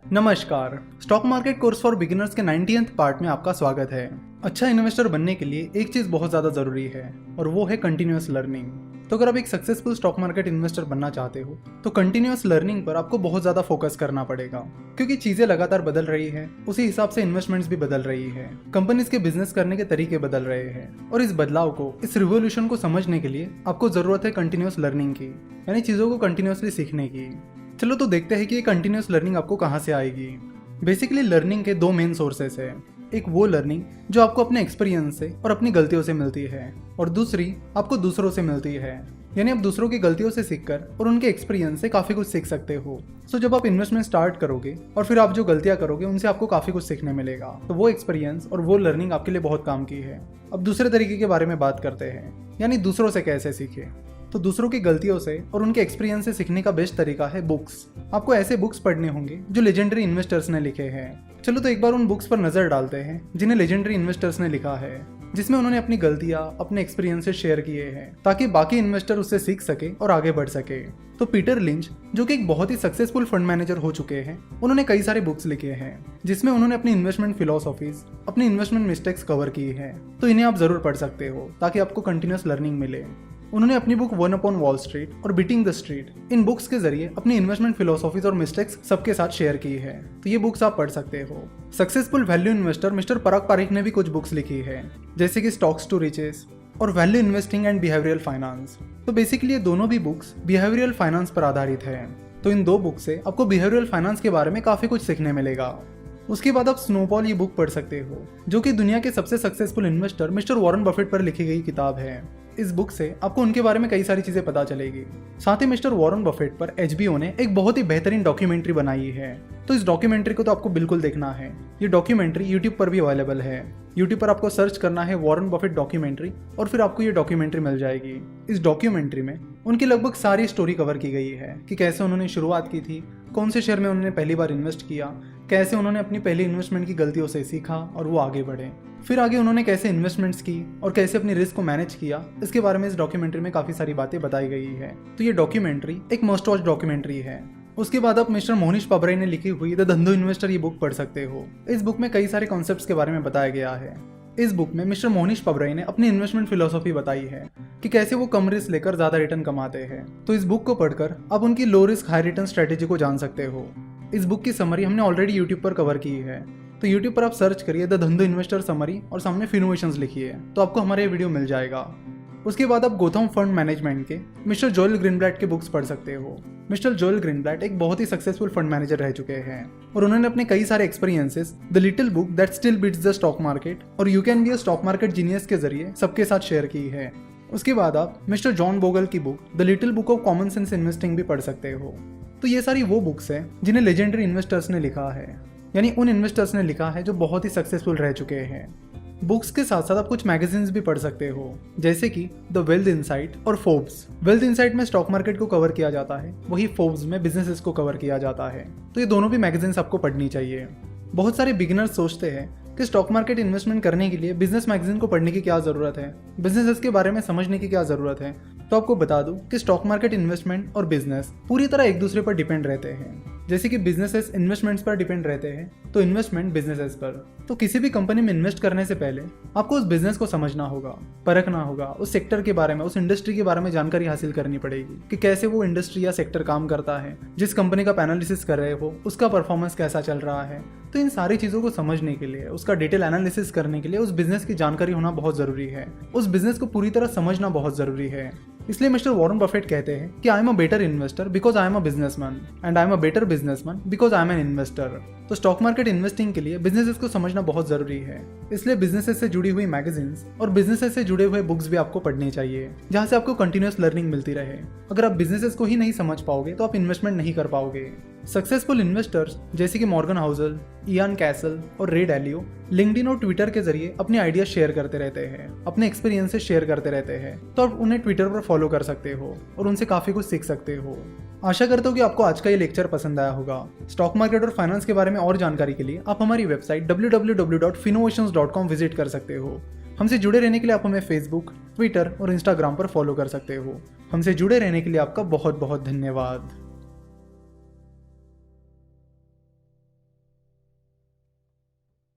नमस्कार। Stock market course for beginners के 90th part में आपका स्वागत है। अच्छा इन्वेस्टर बनने के लिए एक चीज़ बहुत ज़्यादा ज़रूरी है और वो है कंटिन्यूअस लर्निंग। तो अगर आप एक सक्सेसफुल स्टॉक मार्केट इन्वेस्टर बनना चाहते हो तो कंटिन्यूअस लर्निंग पर आपको बहुत ज़्यादा फोकस करना पड़ेगा, क्योंकि चीज़ें लगातार बदल रही है, उसी हिसाब से इन्वेस्टमेंट्स भी बदल रही है, कंपनीज के बिजनेस करने के तरीके बदल रहे हैं और इस बदलाव को, इस रिवोल्यूशन को समझने के लिए आपको ज़रूरत है कंटिन्यूअस लर्निंग की, यानी चीज़ों को कंटिन्यूअसली सीखने की। चलो तो देखते हैं कि ये कंटिन्यूअस लर्निंग आपको कहाँ से आएगी। बेसिकली लर्निंग के दो मेन सोर्सेस है। एक वो लर्निंग जो आपको अपने एक्सपीरियंस से और अपनी गलतियों से मिलती है, और दूसरी आपको दूसरों से मिलती है, यानी आप दूसरों की गलतियों से सीखकर और उनके एक्सपीरियंस से काफ़ी कुछ सीख सकते हो। सो जब आप इन्वेस्टमेंट स्टार्ट करोगे और फिर आप जो गलतियाँ करोगे उनसे आपको काफ़ी कुछ सीखने मिलेगा, तो वो एक्सपीरियंस और वो लर्निंग आपके लिए बहुत काम की है। अब दूसरे तरीके के बारे में बात करते हैं, यानी दूसरों से कैसे सीखे। तो दूसरों की गलतियों से और उनके एक्सपीरियंस से सीखने का बेस्ट तरीका है बुक्स। आपको ऐसे बुक्स पढ़ने होंगे जो लेजेंडरी इन्वेस्टर्स ने लिखे हैं। चलो तो एक बार उन बुक्स पर नजर डालते हैं जिन्हें लेजेंडरी इन्वेस्टर्स ने लिखा है, जिसमें उन्होंने अपनी गलतियां, अपने एक्सपीरियंसेस शेयर किए हैं ताकि बाकी इन्वेस्टर उससे सीख सके और आगे बढ़ सके। तो पीटर लिंच, जो कि एक बहुत ही सक्सेसफुल फंड मैनेजर हो चुके हैं, उन्होंने कई सारे बुक्स लिखे हैं जिसमें उन्होंने अपनी इन्वेस्टमेंट फिलोसॉफीज, अपनी इन्वेस्टमेंट मिस्टेक्स कवर की है। तो इन्हें आप जरूर पढ़ सकते हो ताकि आपको कंटिन्यूअस लर्निंग मिले। उन्होंने अपनी book one up on Wall Street और बीटिंग द स्ट्रीट, इन बुक्स के जरिए अपनी इन्वेस्टमेंट फिलोसॉफीज और मिस्टेक्स सबके साथ शेयर की है, तो ये बुक्स आप पढ़ सकते हो। सक्सेसफुल वैल्यू इन्वेस्टर मिस्टर पराग पारिख ने भी कुछ बुक्स लिखी है, जैसे कि स्टॉक्स टू रिचेस और value investing and behavioural finance. तो बेसिकली ये दोनों भी बुक्स बिहेवियरल फाइनेंस पर आधारित है। तो इन दो बुक से आपको बिहेवियरल फाइनेंस के बारे में काफी कुछ सीखने मिलेगा। उसके बाद आप स्नोबॉल ये बुक पढ़ सकते हो, जो कि दुनिया के सबसे successful investor mister Warren Buffett पर लिखी गई किताब है। इस बुक से आपको उनके बारे में कई सारी चीजें पता चलेगी। साथ ही मिस्टर वॉरेन बफेट पर HBO ने एक बहुत ही बेहतरीन डॉक्यूमेंट्री बनाई है, तो इस डॉक्यूमेंट्री को तो आपको बिल्कुल देखना है। ये डॉक्यूमेंट्री यूट्यूब पर भी अवेलेबल है। यूट्यूब पर आपको सर्च करना है वॉरेन बफेट डॉक्यूमेंट्री और फिर आपको ये डॉक्यूमेंट्री मिल जाएगी। इस डॉक्यूमेंट्री में उनकी लगभग सारी स्टोरी कवर की गई है कि कैसे उन्होंने शुरुआत की थी, कौन से शेयर में उन्होंने पहली बार इन्वेस्ट किया, कैसे उन्होंने अपनी पहली इन्वेस्टमेंट की गलतियों से सीखा और वो आगे बढ़े, फिर आगे उन्होंने कैसे इन्वेस्टमेंट्स की और कैसे अपनी रिस्क को मैनेज किया। इसके बारे में इस डॉक्यूमेंट्री में काफ़ी सारी बातें बताई गई है। तो ये डॉक्यूमेंट्री एक मस्ट वॉच डॉक्यूमेंट्री है। उसके बाद आप मिस्टर मोहनीश पबराई ने लिखी हुई द धंधो इन्वेस्टर ये बुक पढ़ सकते हो। इस बुक में कई सारे कॉन्सेप्ट्स के बारे में बताया गया है। इस बुक में मिस्टर मोहनीश पबराई ने अपनी इन्वेस्टमेंट फिलोसॉफी बताई है कि कैसे वो कम रिस्क लेकर ज्यादा रिटर्न कमाते हैं। तो इस बुक को पढ़कर आप उनकी low risk high return strategy को जान सकते हो। इस बुक की समरी हमने ऑलरेडी यूट्यूब पर कवर की है, तो यूट्यूब पर आप सर्च करिए द धंधो इन्वेस्टर समरी और सामने फिनोवेशंस लिखिए, तो आपको हमारा ये वीडियो मिल जाएगा। उसके बाद आप गोथम फंड मैनेजमेंट के मिस्टर जोएल ग्रीनब्लैट के बुक्स पढ़ सकते हो। मिस्टर जोएल ग्रीनब्लैट एक बहुत ही सक्सेसफुल फंड मैनेजर रह चुके हैं और उन्होंने अपने कई सारे experiences the little book that still beats the stock market और you can be a stock market genius के जरिए सबके साथ शेयर की है। उसके बाद आप मिस्टर जॉन बोगल की book the little book of common sense investing भी पढ़ सकते हो। तो ये सारी वो बुक्स हैं जिन्हें लेजेंडरी इन्वेस्टर्स ने लिखा है, यानी उन इन्वेस्टर्स ने लिखा है जो बहुत ही सक्सेसफुल रह चुके हैं। बुक्स के साथ साथ आप कुछ मैगजीन्स भी पढ़ सकते हो, जैसे कि द वेल्थ इनसाइट और फोर्ब्स। वेल्थ इनसाइट में स्टॉक मार्केट को कवर किया जाता है, वही फोर्ब्स में बिजनेसेस को कवर किया जाता है। तो ये दोनों भी मैगजीन्स आपको पढ़नी चाहिए। बहुत सारे बिगिनर्स सोचते हैं कि स्टॉक मार्केट इन्वेस्टमेंट करने के लिए बिजनेस मैगजीन को पढ़ने की क्या जरूरत है, बिजनेसेस के बारे में समझने की क्या जरूरत है। तो आपको बता दूं कि स्टॉक मार्केट इन्वेस्टमेंट और बिजनेस पूरी तरह एक दूसरे पर डिपेंड रहते हैं। जैसे कि बिजनेसेस इन्वेस्टमेंट्स पर डिपेंड रहते हैं, तो इन्वेस्टमेंट बिजनेसेस पर। तो किसी भी कंपनी में इन्वेस्ट करने से पहले आपको उस बिजनेस को समझना होगा, परखना होगा, उस सेक्टर के बारे में, उस इंडस्ट्री के बारे में जानकारी हासिल करनी पड़ेगी कि कैसे वो इंडस्ट्री या सेक्टर काम करता है। जिस कंपनी का एनालिसिस कर रहे हो उसका परफॉर्मेंस कैसा चल रहा है। तो इन सारी चीज़ों को समझने के लिए, उसका डिटेल एनालिसिस करने के लिए उस बिजनेस की जानकारी होना बहुत ज़रूरी है, उस बिजनेस को पूरी तरह समझना बहुत ज़रूरी है। इसलिए मिस्टर वॉरेन बफेट कहते हैं कि I am a better investor because I am a businessman and I am a better businessman because I am an investor. तो स्टॉक मार्केट इन्वेस्टिंग के लिए बिजनेसेस को समझना बहुत जरूरी है, इसलिए बिजनेसेस से जुड़ी हुई मैगजीन्स और बिजनेसेस से जुड़े हुए बुक्स भी आपको पढ़नी चाहिए, जहां से आपको कंटिन्यूअस लर्निंग मिलती रहे। अगर आप बिजनेसेस को ही नहीं समझ पाओगे तो आप इन्वेस्टमेंट नहीं कर पाओगे। सक्सेसफुल इन्वेस्टर्स जैसे कि मॉर्गन हाउसल, इयान कैसल और रे डैलियो लिंक्डइन और ट्विटर के जरिए अपने आइडिया शेयर करते रहते हैं, अपने एक्सपीरियंसेस शेयर करते रहते हैं। तो आप उन्हें ट्विटर पर फॉलो कर सकते हो और उनसे काफी कुछ सीख सकते हो। आशा करता हूँ कि आपको आज का ये लेक्चर पसंद आया होगा। स्टॉक मार्केट और फाइनेंस के बारे में और जानकारी के लिए आप हमारी वेबसाइट www.finnovations.com विजिट कर सकते हो। हमसे जुड़े रहने के लिए आप हमें फेसबुक, ट्विटर और इंस्टाग्राम पर फॉलो कर सकते हो। हमसे जुड़े रहने के लिए आपका बहुत बहुत धन्यवाद।